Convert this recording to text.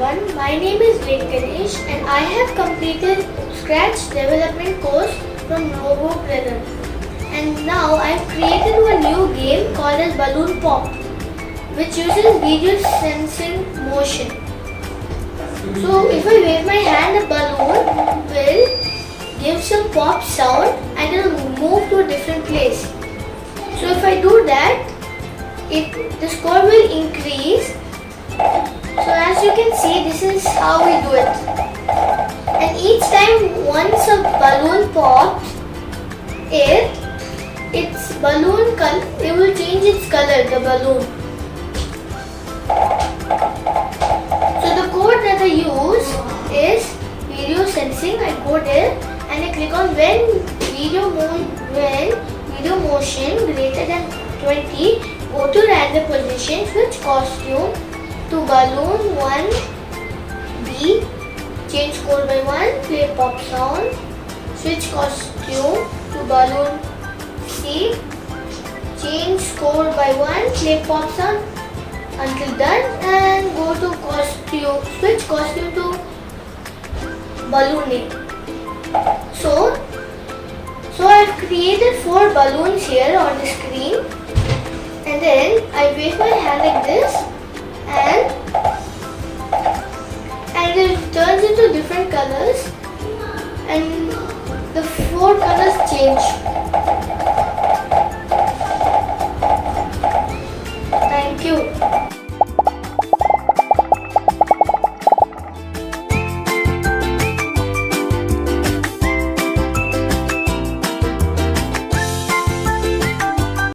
everyone, my name is Ganesh and I have completed Scratch development course from Roboprenr. And now I have created a new game called as Balloon Pop, which uses video sensing motion. So if I wave my hand, the balloon will give some pop sound and it will move to a different place. So if I do that, the score will increase. So as you can see, this is how we do it. And each time once a balloon pops, its balloon color, it will change its color, the balloon. So the code that I use is video sensing. I go there and I click on when video motion greater than 20, go to random position, switch costume to balloon 1B, change score by 1, play pop sound, switch costume to balloon C, change score by 1, play pop sound until done, and go to costume, switch costume to balloon A. So I have created 4 balloons here on the screen, and then I wave my hand like this, and it turns into different colors, and the 4 colors change.